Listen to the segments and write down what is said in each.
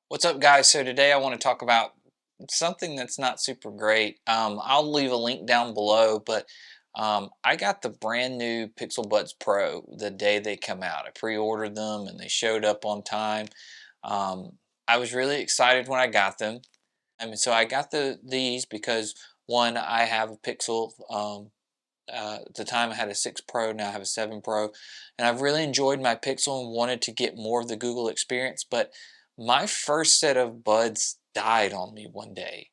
What's up, guys? So today I want to talk about something that's not super great. I'll leave a link down below, but I got the brand new Pixel Buds Pro the day they come out. I pre-ordered them and they showed up on time. I was really excited when I got them. So I got these because one, I have a Pixel. At the time I had a 6 Pro, now I have a 7 Pro, and I've really enjoyed my Pixel and wanted to get more of the Google experience, but my first set of buds died on me one day.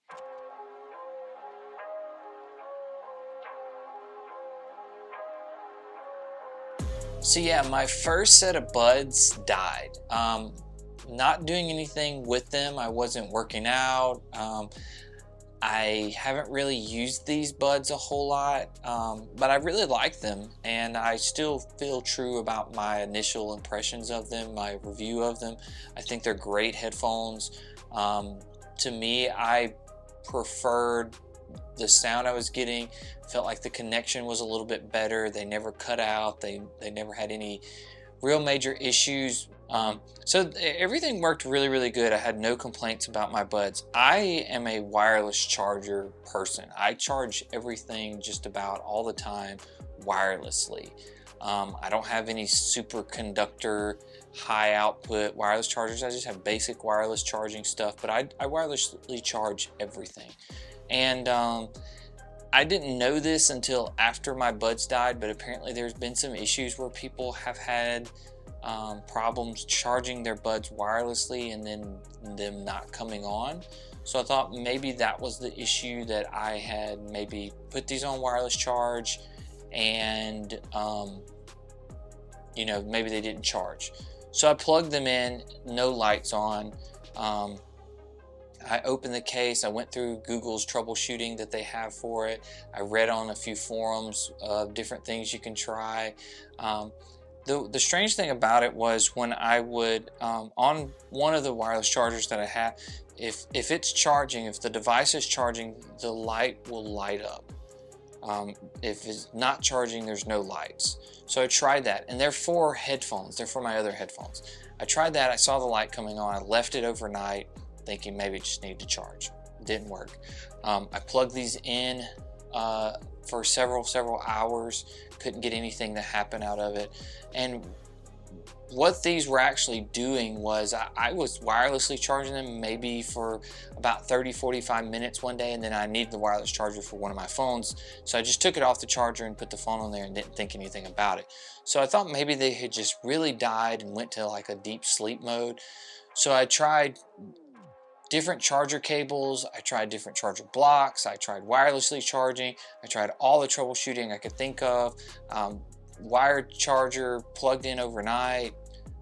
So yeah, my first set of buds died. Not doing anything with them. I wasn't working out. I haven't really used these buds a whole lot, but I really like them, and I still feel true about my initial impressions of them, my review of them. I think they're great headphones. To me, I preferred the sound I was getting. Felt like the connection was a little bit better. They never cut out. They never had any real major issues. So everything worked really good. I had no complaints about my buds. I am a wireless charger person. I charge everything just about all the time wirelessly. I don't have any superconductor high output wireless chargers. I just have basic wireless charging stuff, but I wirelessly charge everything. And I didn't know this until after my buds died, but apparently there's been some issues where people have had problems charging their buds wirelessly and then them not coming on. So I thought maybe that was the issue, that I had maybe put these on wireless charge and maybe they didn't charge. So I plugged them in, no lights on. I opened the case. I went through Google's troubleshooting that they have for it. I read on a few forums of different things you can try. The strange thing about it was when I would, on one of the wireless chargers that I have, if it's charging, if the device is charging, the light will light up. If it's not charging, there's no lights. So I tried that, and they're for headphones. They're for my other headphones. I tried that. I saw the light coming on. I left it overnight, thinking maybe it just needed to charge. It didn't work. I plugged these in for several hours. Couldn't get anything to happen out of it. And what these were actually doing was I was wirelessly charging them maybe for about 30-45 minutes one day, and then I needed the wireless charger for one of my phones, so I just took it off the charger and put the phone on there and didn't think anything about it. So I thought maybe they had just really died and went to like a deep sleep mode. So I tried different charger cables, I tried different charger blocks, I tried wirelessly charging, I tried all the troubleshooting I could think of. Wired charger plugged in overnight,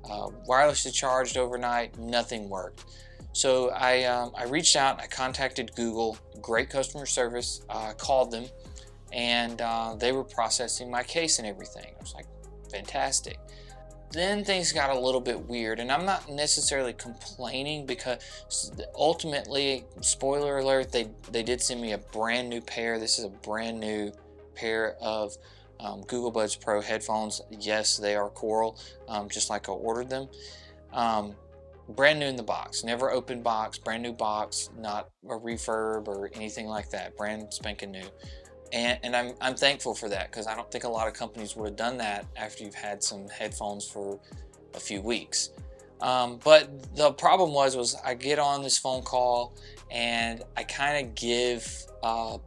wirelessly charged overnight, nothing worked. So I reached out and I contacted Google, great customer service, called them, and they were processing my case and everything. I was like, fantastic. Then things got a little bit weird, and I'm not necessarily complaining because ultimately, spoiler alert, they did send me a brand new pair. This is a brand new pair of Google Buds Pro headphones. Yes, they are Coral, just like I ordered them. Brand new in the box, never opened box, brand new box, not a refurb or anything like that, brand spanking new. And I'm thankful for that, because I don't think a lot of companies would have done that after you've had some headphones for a few weeks. But the problem was I get on this phone call and I kind of give my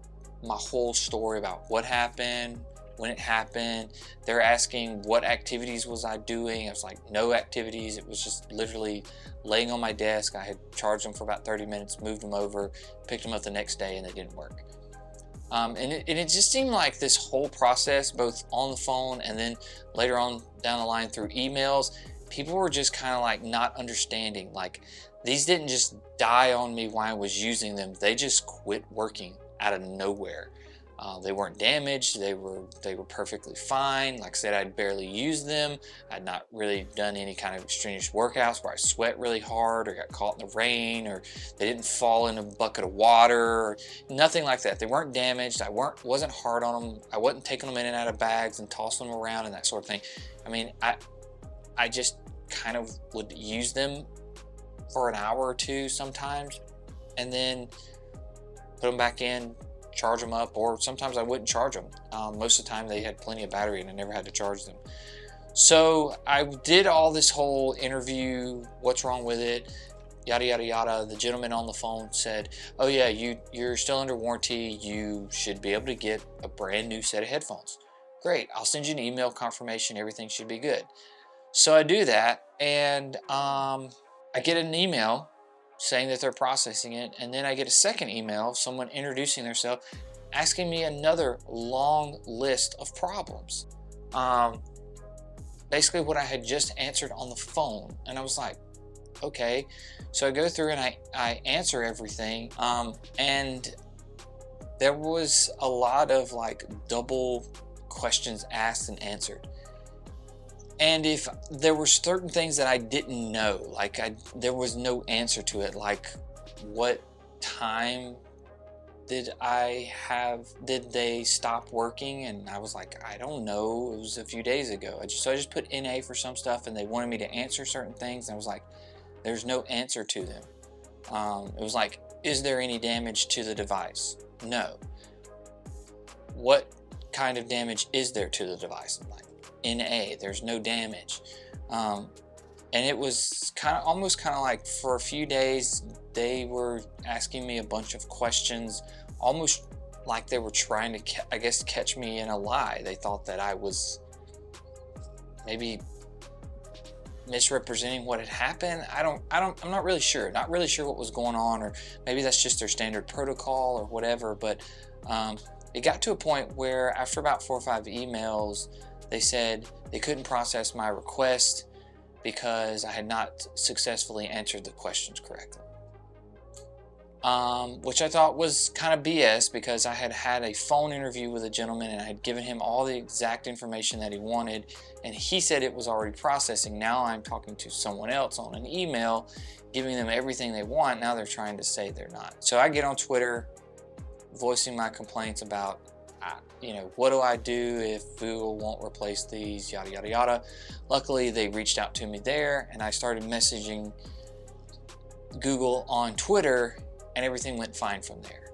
whole story about what happened, when it happened. They're asking what activities was I doing. I was like, no activities. It was just literally laying on my desk. I had charged them for about 30 minutes, moved them over, picked them up the next day, and they didn't work. And it just seemed like this whole process, both on the phone and then later on down the line through emails, people were just kind of like not understanding. Like, these didn't just die on me while I was using them. They just quit working out of nowhere. They weren't damaged. They were perfectly fine. Like I said, I'd barely used them. I'd not really done any kind of extraneous workouts where I sweat really hard or got caught in the rain, or they didn't fall in a bucket of water, or nothing like that. They weren't damaged. I wasn't hard on them. I wasn't taking them in and out of bags and tossing them around and that sort of thing. I mean, I just kind of would use them for an hour or two sometimes, and then put them back in, charge them up, or sometimes I wouldn't charge them. Most of the time they had plenty of battery and I never had to charge them. So I did all this whole interview, what's wrong with it, yada yada yada. The gentleman on the phone said, oh yeah, you're still under warranty, you should be able to get a brand new set of headphones. Great, I'll send you an email confirmation, everything should be good. So I do that, and I get an email saying that they're processing it, and then I get a second email of someone introducing themselves, asking me another long list of problems. Basically what I had just answered on the phone, and I was like, okay. So I go through and I answer everything, and there was a lot of like double questions asked and answered. And if there were certain things that I didn't know, like there was no answer to it, like what time did they stop working? And I was like, I don't know, it was a few days ago. So I just put NA for some stuff, and they wanted me to answer certain things, and I was like, there's no answer to them. It was like, is there any damage to the device? No. What kind of damage is there to the device? I'm like, NA, there's no damage. And it was almost kind of like, for a few days they were asking me a bunch of questions, almost like they were trying to I guess catch me in a lie. They thought that I was maybe misrepresenting what had happened. I'm not really sure what was going on, or maybe that's just their standard protocol or whatever. But it got to a point where after about 4 or 5 emails, they said they couldn't process my request because I had not successfully answered the questions correctly. Which I thought was kind of BS, because I had had a phone interview with a gentleman and I had given him all the exact information that he wanted, and he said it was already processing. Now I'm talking to someone else on an email, giving them everything they want. Now they're trying to say they're not. So I get on Twitter voicing my complaints about, what do I do if Google won't replace these, yada yada yada. Luckily they reached out to me there, and I started messaging Google on Twitter, and everything went fine from there.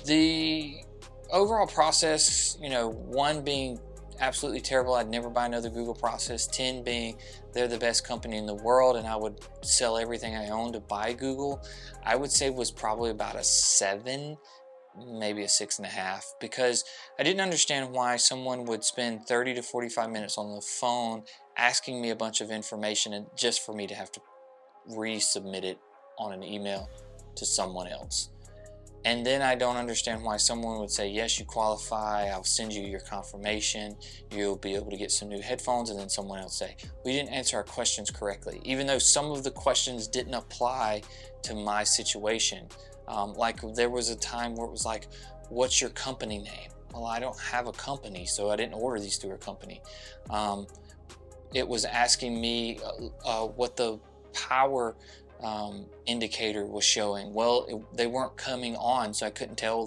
The overall process, 1 being absolutely terrible, I'd never buy another Google process, 10 being they're the best company in the world and I would sell everything I own to buy Google, I would say was probably about a 7, maybe a 6.5, because I didn't understand why someone would spend 30 to 45 minutes on the phone asking me a bunch of information, and just for me to have to resubmit it on an email to someone else. And then I don't understand why someone would say, yes, you qualify, I'll send you your confirmation, you'll be able to get some new headphones, and then someone else say, we didn't answer our questions correctly, even though some of the questions didn't apply to my situation. Like there was a time where it was like, what's your company name? Well, I don't have a company, so I didn't order these through a company. It was asking me what the power indicator was showing. Well, they weren't coming on, so I couldn't tell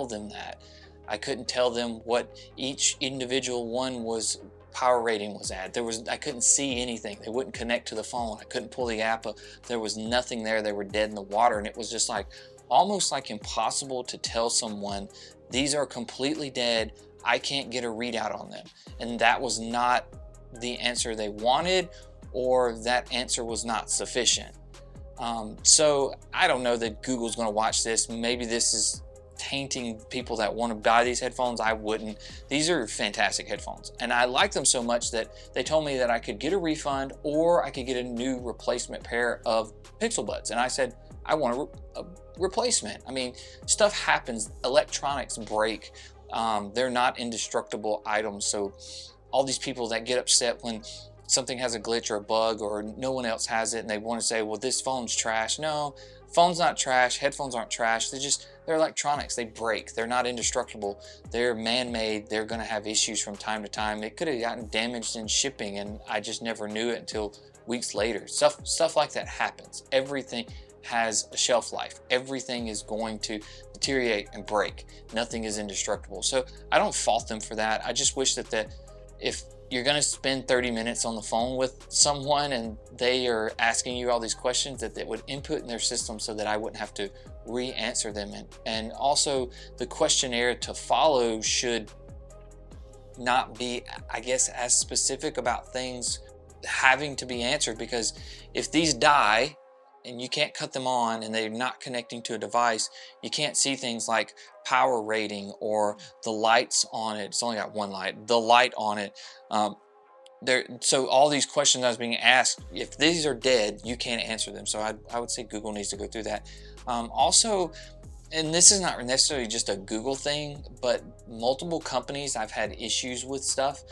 them that. I couldn't tell them what each individual one was power rating was at. I couldn't see anything. They wouldn't connect to the phone. I couldn't pull the app up. There was nothing there. They were dead in the water, and it was just like almost like impossible to tell someone these are completely dead. I can't get a readout on them. And that was not the answer they wanted, or that answer was not sufficient. So I don't know that Google's going to watch this. Maybe this is tainting people that want to buy these headphones. I wouldn't. These are fantastic headphones, and I like them so much that they told me that I could get a refund or I could get a new replacement pair of Pixel Buds, and I said I want a replacement. I mean, stuff happens. Electronics break. They're not indestructible items, so all these people that get upset when something has a glitch or a bug or no one else has it and they want to say, well, this phone's trash. No, phone's not trash. Headphones aren't trash. They're electronics. They break. They're not indestructible. They're man-made. They're going to have issues from time to time. It could have gotten damaged in shipping and I just never knew it until weeks later. Stuff like that happens. Everything has a shelf life. Everything is going to deteriorate and break. Nothing is indestructible. So I don't fault them for that. I just wish that if you're going to spend 30 minutes on the phone with someone and they are asking you all these questions that they would input in their system so that I wouldn't have to re-answer them. And also the questionnaire to follow should not be, I guess, as specific about things having to be answered, because if these die and you can't cut them on and they're not connecting to a device, you can't see things like power rating or the lights on it. It's only got one light, the light on it. So all these questions I was being asked, if these are dead, you can't answer them. So I would say Google needs to go through that. Also, and this is not necessarily just a Google thing, but multiple companies I've had issues with stuff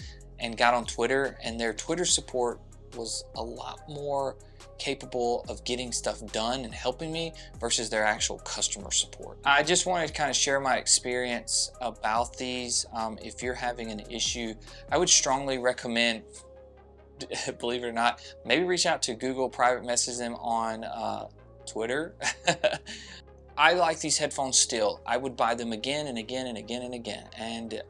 and got on Twitter, and their Twitter support was a lot more capable of getting stuff done and helping me versus their actual customer support. I just wanted to kind of share my experience about these. If you're having an issue, I would strongly recommend, believe it or not, maybe reach out to Google, private message them on Twitter. I like these headphones still. I would buy them again and again and again and again. And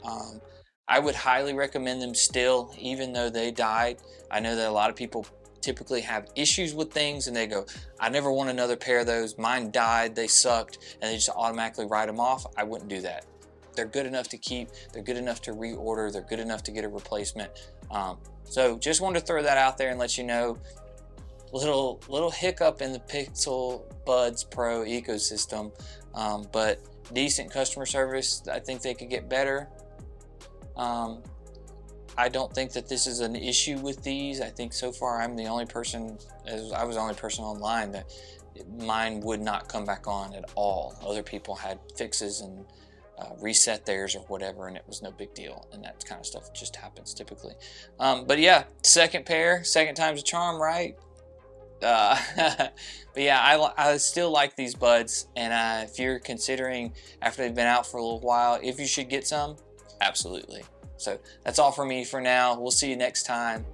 I would highly recommend them still, even though they died. I know that a lot of people typically have issues with things and they go, I never want another pair of those. Mine died, they sucked, and they just automatically write them off. I wouldn't do that. They're good enough to keep, they're good enough to reorder, they're good enough to get a replacement. So just wanted to throw that out there and let you know, little hiccup in the Pixel Buds Pro ecosystem, but decent customer service. I think they could get better. I don't think that this is an issue with these. I think so far I'm the only person, I was the only person online that mine would not come back on at all. Other people had fixes and reset theirs or whatever, and it was no big deal, and that kind of stuff just happens typically. But yeah, second pair, second time's a charm, right? But yeah, I still like these buds, and if you're considering, after they've been out for a little while, if you should get some, absolutely. So that's all for me for now. We'll see you next time.